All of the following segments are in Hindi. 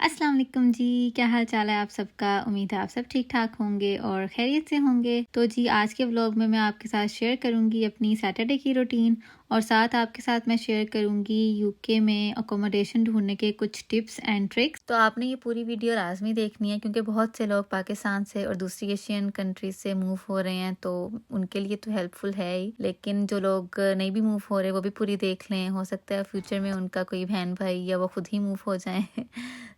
अस्सलाम वालेकुम जी, क्या हाल चाल है आप सबका। उम्मीद है आप सब ठीक ठाक होंगे और खैरियत से होंगे। तो जी आज के व्लॉग में मैं आपके साथ शेयर करूंगी अपनी सैटरडे की रूटीन और साथ आपके साथ मैं शेयर करूंगी यूके में अकोमोडेशन ढूंढने के कुछ टिप्स एंड ट्रिक्स। तो आपने ये पूरी वीडियो लाजमी देखनी है क्योंकि बहुत से लोग पाकिस्तान से और दूसरी एशियन कंट्रीज से मूव हो रहे हैं, तो उनके लिए तो हेल्पफुल है ही, लेकिन जो लोग नहीं भी मूव हो रहे वो भी पूरी देख लें। हो सकता है फ्यूचर में उनका कोई बहन भाई या वो खुद ही मूव हो जाए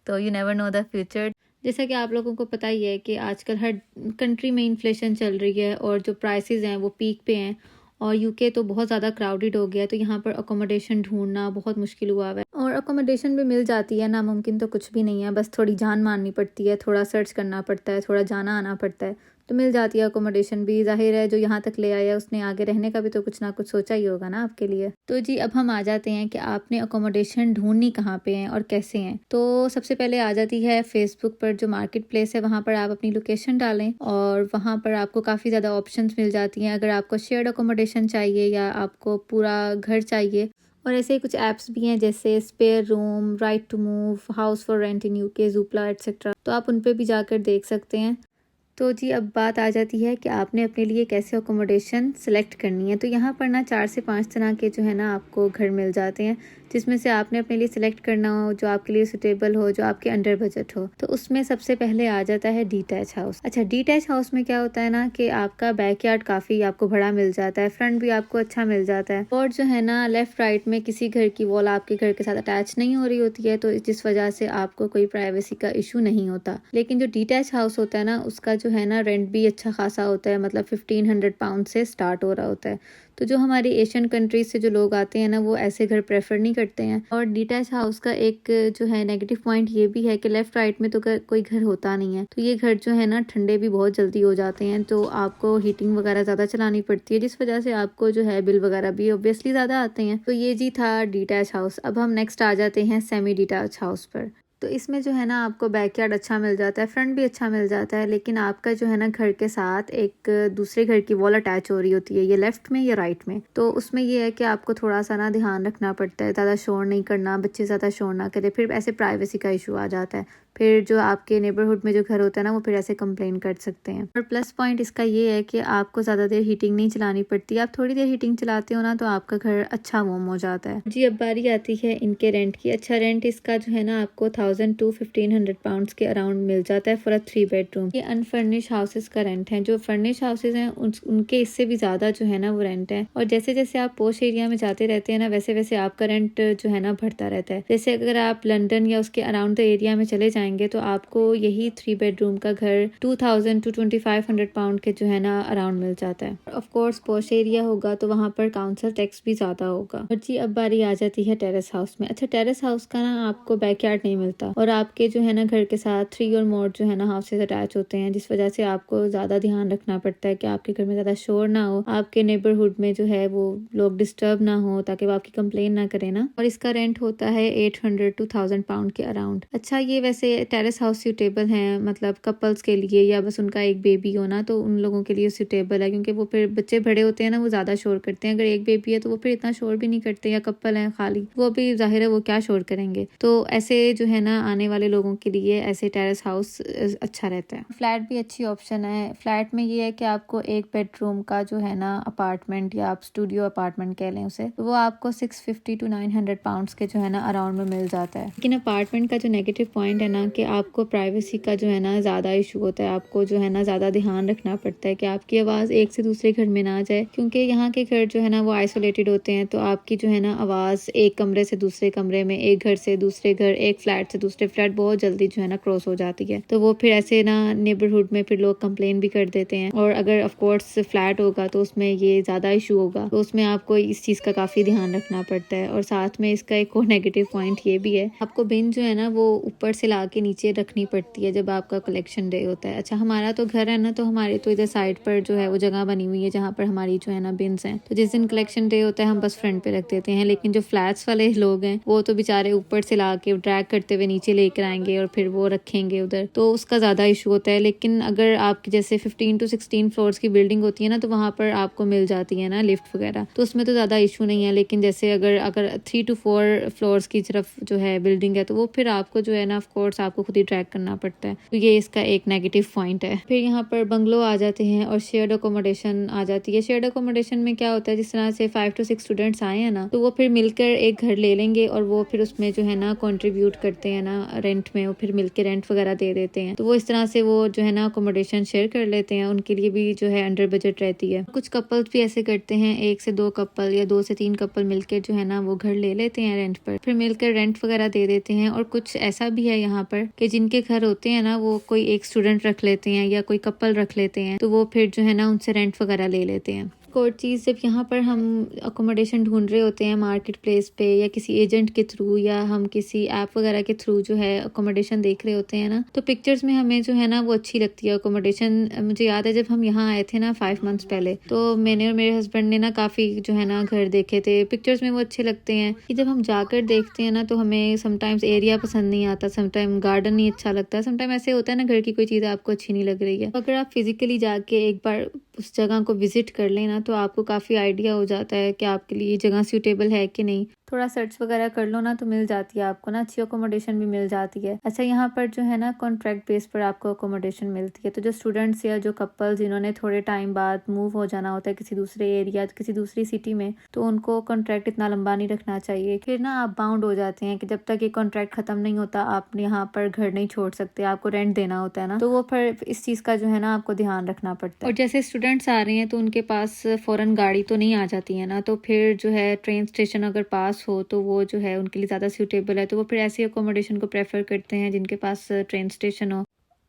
तो you never know the future. जैसा कि आप लोगों को पता ही है कि आजकल हर कंट्री में इन्फ्लेशन चल रही है और जो प्राइसेस हैं वो पीक पे हैं और यूके तो बहुत ज़्यादा क्राउडेड हो गया है, तो यहाँ पर अकोमोडेशन ढूंढना बहुत मुश्किल हुआ है। और अकोमोडेशन भी मिल जाती है, नामुमकिन तो कुछ भी नहीं है, बस थोड़ी जान मारनी पड़ती है, थोड़ा सर्च करना पड़ता है, थोड़ा जाना आना पड़ता है, तो मिल जाती है अकोमोडेशन भी। जाहिर है जो यहाँ तक ले आया उसने आगे रहने का भी तो कुछ ना कुछ सोचा ही होगा ना आपके लिए। तो जी अब हम आ जाते हैं कि आपने अकोमोडेशन ढूंढनी कहाँ पे है और कैसे हैं। तो सबसे पहले आ जाती है फेसबुक पर जो मार्केट प्लेस है, वहाँ पर आप अपनी लोकेशन डालें और वहाँ पर आपको काफ़ी ज़्यादा ऑप्शंस मिल जाती हैं। अगर आपको शेयर्ड अकोमोडेशन चाहिए या आपको पूरा घर चाहिए, और ऐसे ही कुछ ऐप्स भी हैं जैसे spare room, right to move, house for rent in UK, Zoopla etcetera, तो आप उन पे भी जाकर देख सकते हैं। तो जी अब बात आ जाती है कि आपने अपने लिए कैसे अकोमोडेशन सेलेक्ट करनी है। तो यहाँ पर ना 4 से 5 तरह के जो है ना आपको घर मिल जाते हैं, जिसमें से आपने अपने लिए सिलेक्ट करना हो जो आपके लिए सुटेबल हो, जो आपके अंडर बजट हो। तो उसमें सबसे पहले आ जाता है डीटैच हाउस। अच्छा, डीटैच हाउस में क्या होता है ना कि आपका बैकयार्ड काफ़ी आपको बड़ा मिल जाता है, फ्रंट भी आपको अच्छा मिल जाता है, और जो है ना लेफ्ट राइट में किसी घर की वॉल आपके घर के साथ अटैच नहीं हो रही होती है, तो जिस वजह से आपको कोई प्राइवेसी का इशू नहीं होता। लेकिन जो डीटैच हाउस होता है ना उसका जो है ना रेंट भी अच्छा खासा होता है, मतलब 1500 पाउंड से स्टार्ट हो रहा होता है। तो जो हमारी एशियन कंट्रीज से जो लोग आते हैं ना वो ऐसे घर प्रेफर नहीं करते हैं। और डीटैच हाउस का एक जो है नेगेटिव पॉइंट ये भी है कि लेफ्ट राइट में तो कोई घर होता नहीं है, तो ये घर जो है ना ठंडे भी बहुत जल्दी हो जाते हैं, तो आपको हीटिंग वगैरह ज़्यादा चलानी पड़ती है, जिस वजह से आपको जो है बिल वगैरह भी ऑब्वियसली ज़्यादा आते हैं। तो ये जी था डीटैच हाउस। अब हम नेक्स्ट आ जाते हैं सेमी डीटैच हाउस पर। तो इसमें जो है ना आपको बैकयार्ड अच्छा मिल जाता है, फ्रंट भी अच्छा मिल जाता है, लेकिन आपका जो है ना घर के साथ एक दूसरे घर की वॉल अटैच हो रही होती है, ये लेफ्ट में या राइट में। तो उसमें ये है कि आपको थोड़ा सा ना ध्यान रखना पड़ता है, ज़्यादा शोर नहीं करना, बच्चे ज़्यादा शोर ना करें, फिर ऐसे प्राइवेसी का इशू आ जाता है। फिर जो आपके नेबरहुड में जो घर होता है ना वो फिर ऐसे कंप्लेन कर सकते हैं। और प्लस पॉइंट इसका ये है कि आपको ज़्यादा देर हीटिंग नहीं चलानी पड़ती, आप थोड़ी देर हीटिंग चलाते हो ना तो आपका घर अच्छा वार्म हो जाता है। जी अब बारी आती है इनके रेंट की। अच्छा, रेंट इसका जो है ना आपको 1000 to 1500 पाउंड के अराउंड मिल जाता है फॉर 3 बेडरूम। ये अनफर्निश हाउसेस का रेंट है, जो फर्निश हाउसेज हैं उनके इससे भी ज़्यादा जो है ना वो रेंट है। और जैसे जैसे आप पोश एरिया में जाते रहते हैं ना वैसे वैसे आपका रेंट जो है ना बढ़ता रहता है। जैसे अगर आप लंदन या उसके अराउंड द एरिया में चले जाएंगे तो आपको यही 3 बेडरूम का घर 2000 to 2500 पाउंड के जो है ना अराउंड मिल जाता है। ऑफ कोर्स पोश एरिया होगा तो वहाँ पर काउंसिल टैक्स भी ज़्यादा होगा। और जी अब बारी आ जाती है टेरेस हाउस में। अच्छा, टेरेस हाउस का ना आपको बैकयार्ड नहीं मिलता और आपके जो है ना घर के साथ 3 और मोर जो है ना हाउसेज अटैच होते हैं, जिस वजह से आपको ज़्यादा ध्यान रखना पड़ता है कि आपके घर में ज़्यादा शोर ना हो, आपके नेबरहुड में जो है वो लोग डिस्टर्ब ना हो, ताकि वो आपकी कंप्लेन ना करें ना। और इसका रेंट होता है 800 to 1000 पाउंड के अराउंड। अच्छा, ये वैसे टेरेस हाउस सूटेबल है मतलब कपल्स के लिए या बस उनका एक बेबी हो ना तो उन लोगों के लिए सूटेबल है, क्योंकि वो फिर बच्चे बड़े होते हैं ना वो ज़्यादा शोर करते हैं। अगर एक बेबी है तो वो फिर इतना शोर भी नहीं करते, या कपल है खाली वो भी जाहिर है वो क्या शोर करेंगे। तो ऐसे जो है ना आने वाले लोगों के लिए ऐसे टेरेस हाउस अच्छा रहता है। फ्लैट भी अच्छी ऑप्शन है। फ्लैट में ये है कि आपको एक बेडरूम का जो है ना अपार्टमेंट या आप स्टूडियो अपार्टमेंट कह लें उसे, तो वो आपको 650 to 900 पाउंड के जो है ना अराउंड में मिल जाता है। लेकिन अपार्टमेंट का जो नेगेटिव पॉइंट है ना कि आपको प्राइवेसी का जो है ना ज़्यादा इशू होता है, आपको जो है ना ज़्यादा ध्यान रखना पड़ता है कि आपकी आवाज़ एक से दूसरे घर में ना जाए, क्योंकि यहाँ के घर जो है ना वो आइसोलेटेड होते हैं, तो आपकी जो है ना आवाज़ एक कमरे से दूसरे कमरे में, एक घर से दूसरे घर, एक फ्लैट से दूसरे फ्लैट बहुत जल्दी जो है ना क्रॉस हो जाती है। तो वो फिर ऐसे ना नेबरहुड में फिर लोग कंप्लेन भी कर देते हैं। और अगर ऑफ कोर्स फ्लैट होगा तो उसमें ये ज़्यादा इशू होगा, तो उसमें आपको इस चीज़ का काफ़ी ध्यान रखना पड़ता है। और साथ में इसका एक और नेगेटिव पॉइंट ये भी है, आपको बिन जो है ना वो ऊपर से ला के नीचे रखनी पड़ती है जब आपका कलेक्शन डे होता है। अच्छा, हमारा तो घर है ना तो हमारे तो इधर साइड पर जो है वो जगह बनी हुई है जहाँ पर हमारी जो है ना बिन्स हैं, तो जिस दिन कलेक्शन डे होता है हम बस फ्रंट पे रख देते हैं। लेकिन जो फ्लैट्स वाले लोग हैं वो तो बेचारे ऊपर से ला के ड्रैग करते हुए हुए नीचे लेकर आएंगे और फिर वो रखेंगे उधर, तो उसका ज़्यादा इशू होता है। लेकिन अगर आपकी जैसे 15 to 16 फ्लोर्स की बिल्डिंग होती है ना, तो वहाँ पर आपको मिल जाती है ना लिफ्ट वगैरह, तो उसमें तो ज़्यादा इशू नहीं है। लेकिन जैसे अगर 3 to 4 फ्लोर्स की तरफ जो है बिल्डिंग है, तो वो फिर आपको जो है ना ऑफ कोर्स आपको खुद ही ट्रैक करना पड़ता है, तो ये इसका एक नेगेटिव पॉइंट है। फिर यहाँ पर बंगलो आ जाते हैं और शेयर्ड अकोमोडेशन आ जाती है। शेयर्ड अकोमोडेशन में क्या होता है, जिस तरह से 5 to 6 स्टूडेंट्स आए हैं ना, तो वो फिर मिलकर एक घर ले लेंगे और वो फिर उसमें जो है ना कंट्रीब्यूट करते हैं ना रेंट में, वो फिर मिलकर रेंट वगैरह दे देते हैं। तो वो इस तरह से वो जो है ना अकोमोडेशन शेयर कर लेते हैं, उनके लिए भी जो है अंडर बजट रहती है। कुछ कपल्स भी ऐसे करते हैं, 1 से 2 कपल या 2 से 3 कपल मिलकर जो है ना वो घर ले लेते हैं रेंट पर, फिर मिलकर रेंट वगैरह दे देते हैं। और कुछ ऐसा भी है यहाँ पर कि जिनके घर होते हैं ना, वो कोई एक स्टूडेंट रख लेते हैं या कोई कपल रख लेते हैं, तो वो फिर जो है ना उनसे रेंट वगैरह ले लेते हैं। एक और चीज़, जब यहाँ पर हम अकोमोडेशन ढूंढ रहे होते हैं मार्केट प्लेस पे या किसी एजेंट के थ्रू या हम किसी ऐप वगैरह के थ्रू जो है अकोमोडेशन देख रहे होते हैं ना, तो पिक्चर्स में हमें जो है ना वो अच्छी लगती है अकोमोडेशन। मुझे याद है जब हम यहाँ आए थे ना 5 मंथ्स पहले, तो मैंने और मेरे हस्बैंड ने ना काफ़ी जो है ना घर देखे थे, पिक्चर्स में वो अच्छे लगते हैं। कि जब हम जाकर देखते हैं ना, तो हमें समटाइम्स एरिया पसंद नहीं आता, समटाइम गार्डन नहीं अच्छा लगता, समटाइम ऐसे होता है ना घर की कोई चीज़ आपको अच्छी नहीं लग रही है। अगर आप फिजिकली जाके एक बार उस जगह को विजिट कर लेना, तो आपको काफ़ी आइडिया हो जाता है कि आपके लिए ये जगह सूटेबल है कि नहीं। थोड़ा सर्च वगैरह कर लो ना, तो मिल जाती है आपको ना, अच्छी अकोमोडेशन भी मिल जाती है। अच्छा, यहाँ पर जो है ना कॉन्ट्रैक्ट बेस पर आपको अकोमोडेशन मिलती है। तो जो स्टूडेंट्स या जो कपल्स जिन्होंने थोड़े टाइम बाद मूव हो जाना होता है किसी दूसरे एरिया किसी दूसरी सिटी में, तो उनको कॉन्ट्रैक्ट इतना लंबा नहीं रखना चाहिए। फिर ना आप बाउंड हो जाते हैं कि जब तक ये कॉन्ट्रैक्ट खत्म नहीं होता आप यहाँ पर घर नहीं छोड़ सकते, आपको रेंट देना होता है ना, तो वो फिर इस चीज़ का जो है ना आपको ध्यान रखना पड़ता है। और जैसे स्टूडेंट्स आ रहे हैं तो उनके पास फ़ौरन गाड़ी तो नहीं आ जाती है ना, तो फिर जो है ट्रेन स्टेशन अगर पास हो तो वो जो है उनके लिए ज़्यादा सूटेबल है, तो वो फिर ऐसी अकोमोडेशन को प्रेफर करते हैं जिनके पास ट्रेन स्टेशन हो।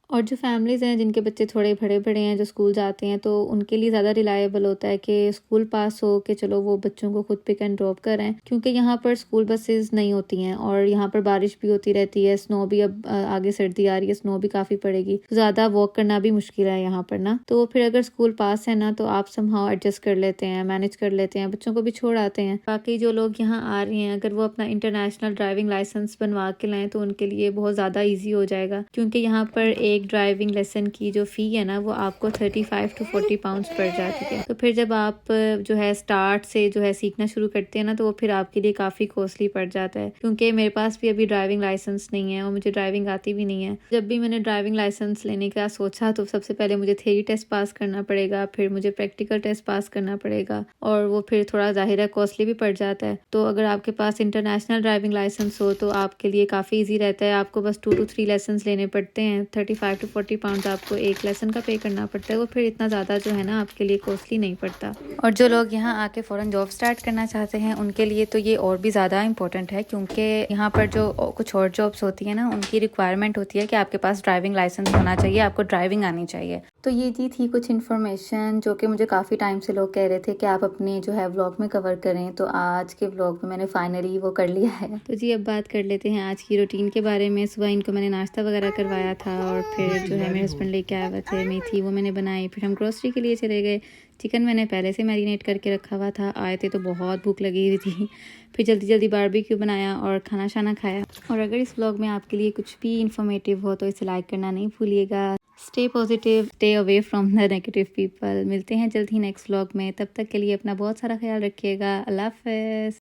और जो फैमिलीज़ हैं जिनके बच्चे थोड़े बड़े बड़े हैं, जो स्कूल जाते हैं, तो उनके लिए ज़्यादा रिलायबल होता है कि स्कूल पास हो कि चलो वो बच्चों को खुद पिक एंड ड्रॉप करें, क्योंकि यहाँ पर स्कूल बसेस नहीं होती हैं और यहाँ पर बारिश भी होती रहती है, स्नो भी, अब आगे सर्दी आ रही है, स्नो भी काफ़ी पड़ेगी, तो ज़्यादा वॉक करना भी मुश्किल है यहाँ पर ना। तो फिर अगर स्कूल पास है ना, तो आप समहाउ एडजस्ट कर लेते हैं, मैनेज कर लेते हैं, बच्चों को भी छोड़ आते हैं। बाकी जो लोग यहाँ आ रहे हैं, अगर वो अपना इंटरनेशनल ड्राइविंग लाइसेंस बनवा के लाएँ, तो उनके लिए बहुत ज़्यादा ईजी हो जाएगा, क्योंकि यहाँ पर एक ड्राइविंग लेसन की जो फ़ी है ना, वो आपको 35 to 40 पाउंड्स पड़ जाती है। तो फिर जब आप जो है स्टार्ट से जो है सीखना शुरू करते हैं ना, तो वो फिर आपके लिए काफ़ी कॉस्टली पड़ जाता है। क्योंकि मेरे पास भी अभी ड्राइविंग लाइसेंस नहीं है और मुझे ड्राइविंग आती भी नहीं है। जब भी मैंने ड्राइविंग लाइसेंस लेने का सोचा, तो सबसे पहले मुझे थ्योरी टेस्ट पास करना पड़ेगा, फिर मुझे प्रैक्टिकल टेस्ट पास करना पड़ेगा, और वो फिर थोड़ा ज़ाहिर है कॉस्टली भी पड़ जाता है। तो अगर आपके पास इंटरनेशनल ड्राइविंग लाइसेंस हो तो आपके लिए काफ़ी ईजी रहता है। आपको बस 2 to 3 लेसन लेने पड़ते हैं, 35 to 40 पाउंड आपको एक लेसन का पे करना पड़ता है, वो फिर इतना ज़्यादा जो है ना आपके लिए कॉस्टली नहीं पड़ता। और जो लोग यहाँ आके फ़ौरन जॉब स्टार्ट करना चाहते हैं, उनके लिए तो ये और भी ज़्यादा इंपॉर्टेंट है, क्योंकि यहाँ पर जो कुछ और जॉब्स होती है ना, उनकी रिक्वायरमेंट होती है कि आपके पास ड्राइविंग लाइसेंस होना चाहिए, आपको ड्राइविंग आनी चाहिए। तो ये थी कुछ इन्फॉर्मेशन जो कि मुझे काफ़ी टाइम से लोग कह रहे थे कि आप अपने जो है व्लॉग में कवर करें, तो आज के व्लॉग में मैंने फाइनली वो कर लिया है। तो जी अब बात कर लेते हैं आज की रूटीन के बारे में। सुबह इनको मैंने नाश्ता वगैरह करवाया था और फिर जो है मेरे हस्बैंड लेके आए हुए थे मेथी, वो मैंने बनाई। फिर हम ग्रोसरी के लिए चले गए। चिकन मैंने पहले से मैरिनेट करके रखा हुआ था, आए थे तो बहुत भूख लगी हुई थी। फिर जल्दी जल्दी बारबेक्यू बनाया और खाना शाना खाया। और अगर इस व्लॉग में आपके लिए कुछ भी इन्फॉर्मेटिव हो तो इसे लाइक करना नहीं भूलिएगा। Stay positive, stay away from the negative people. मिलते हैं जल्द ही नेक्स्ट व्लॉग में, तब तक के लिए अपना बहुत सारा ख्याल रखिएगा। अल्लाह हाफ़िज़।